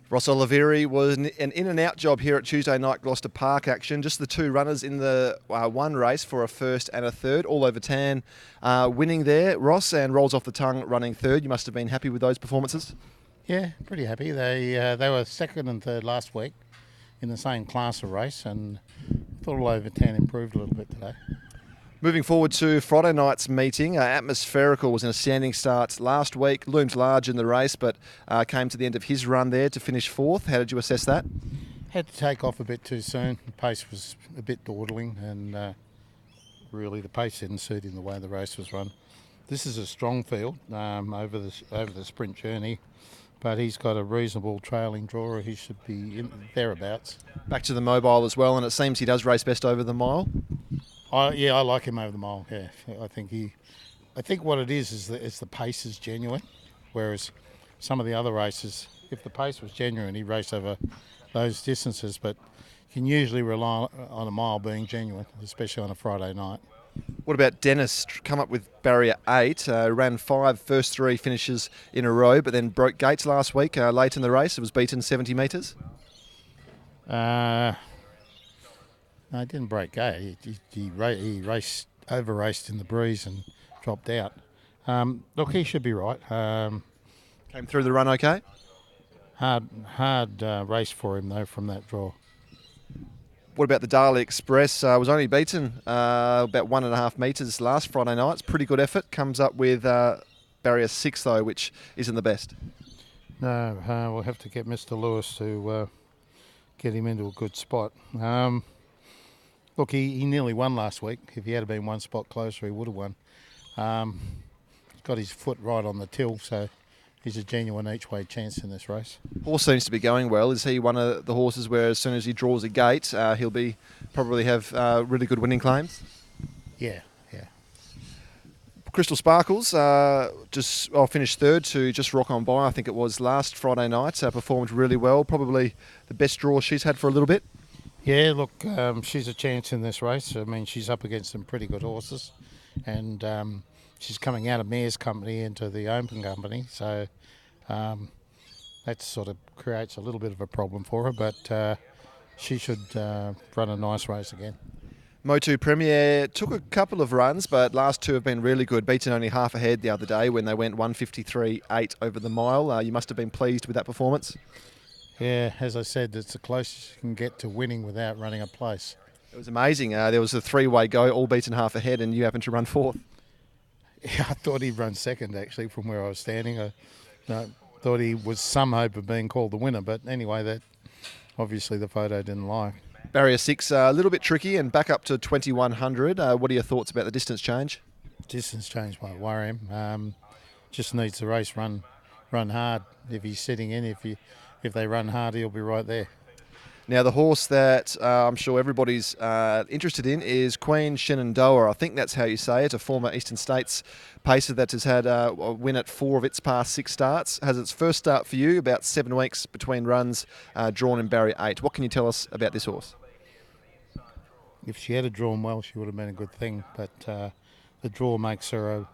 Ross Olivieri was an in and out job here at Tuesday night Gloucester Park action. Just the two runners in the one race for a first and a third, all over tan, winning there. Ross and Rolls Off the Tongue running third. You must have been happy with those performances. Yeah, pretty happy. They were second and third last week in the same class of race, and I thought all over tan improved a little bit today. Moving forward to Friday night's meeting, Atmospherical was in a standing start last week, loomed large in the race, but came to the end of his run there to finish fourth. How did you assess that? Had to take off a bit too soon. The pace was a bit dawdling, and really the pace didn't suit him the way the race was run. This is a strong field over the sprint journey, but he's got a reasonable trailing draw. He should be thereabouts. Back to the mobile as well, and it seems he does race best over the mile. I like him over the mile. Yeah, I think what it is the pace is genuine, whereas some of the other races, if the pace was genuine, he raced over those distances. But you can usually rely on a mile being genuine, especially on a Friday night. What about Dennis? Come up with barrier 8, ran 5 first 3 finishes in a row, but then broke gates last week late in the race. It was beaten 70 metres. No, he didn't break gate. He raced over raced in the breeze and dropped out. Look, he should be right. Came through the run okay? Hard race for him though from that draw. What about the Darley Express? Was only beaten about 1.5 metres last Friday night. It's pretty good effort. Comes up with barrier 6 though, which isn't the best. No, we'll have to get Mr. Lewis to get him into a good spot. Look, he nearly won last week. If he had been one spot closer, he would have won. He's got his foot right on the till, so he's a genuine each-way chance in this race. Horse seems to be going well. Is he one of the horses where as soon as he draws a gate, he'll probably have really good winning claims? Yeah. Crystal Sparkles finished third to Just Rock On By, I think it was last Friday night. Performed really well. Probably the best draw she's had for a little bit. Yeah, look, she's a chance in this race. I mean, she's up against some pretty good horses, and she's coming out of Mayor's company into the Open company, so that sort of creates a little bit of a problem for her, but she should run a nice race again. MOTU Premier took a couple of runs, but last two have been really good. Beaten only half ahead the other day when they went 1:53.8 over the mile. You must have been pleased with that performance. Yeah, as I said, it's the closest you can get to winning without running a place. It was amazing. There was a 3-way go, all beaten half ahead, and you happened to run fourth. Yeah, I thought he'd run second, actually, from where I was standing. I thought he was some hope of being called the winner, but anyway, that obviously the photo didn't lie. Barrier 6, a little bit tricky, and back up to 2100. What are your thoughts about the distance change? Distance change won't worry him. Just needs the race run hard. If he's sitting in, if they run hard, he'll be right there. Now, the horse that I'm sure everybody's interested in is Queen Shenandoah. I think that's how you say it, a former Eastern States pacer that has had a win at 4 of its past 6 starts. Has its first start for you, about 7 weeks between runs, drawn in barrier 8. What can you tell us about this horse? If she had drawn well, she would have been a good thing, but the draw makes her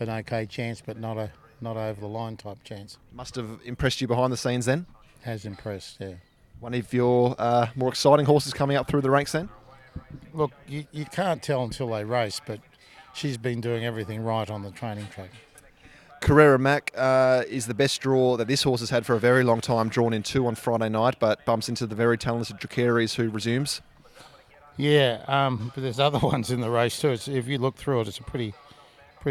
an okay chance, but not over the line type chance. Must have impressed you behind the scenes then? Has impressed, yeah. One of your more exciting horses coming up through the ranks then? Look, you can't tell until they race, but she's been doing everything right on the training track. Carrera Mac is the best draw that this horse has had for a very long time, drawn in 2 on Friday night, but bumps into the very talented Dracaris, who resumes. Yeah, but there's other ones in the race too. If you look through it, it's a pretty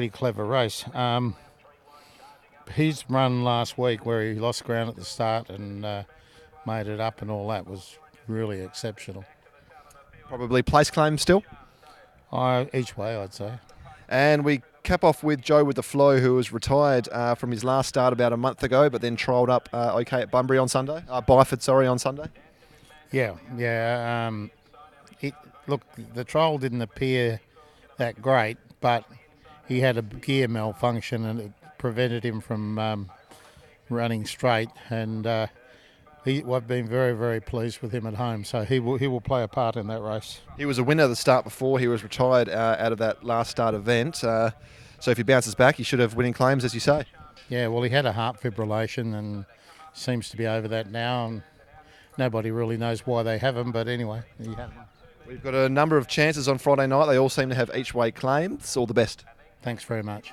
clever race. His run last week where he lost ground at the start and made it up and all that was really exceptional. Probably place claim still? Each way, I'd say. And we cap off with Joe with the Flow, who was retired from his last start about a month ago, but then trialled up okay at Bunbury on Sunday. Byford, on Sunday. Yeah. Look, the trial didn't appear that great, but he had a gear malfunction and it prevented him from running straight. And I've been very, very pleased with him at home, so he will play a part in that race. He was a winner at the start before. He was retired out of that last start event. So if he bounces back, he should have winning claims, as you say. Yeah, well, he had a heart fibrillation and seems to be over that now, and nobody really knows why they have them. But anyway, you have them. We've got a number of chances on Friday night. They all seem to have each way claims. All the best. Thanks very much.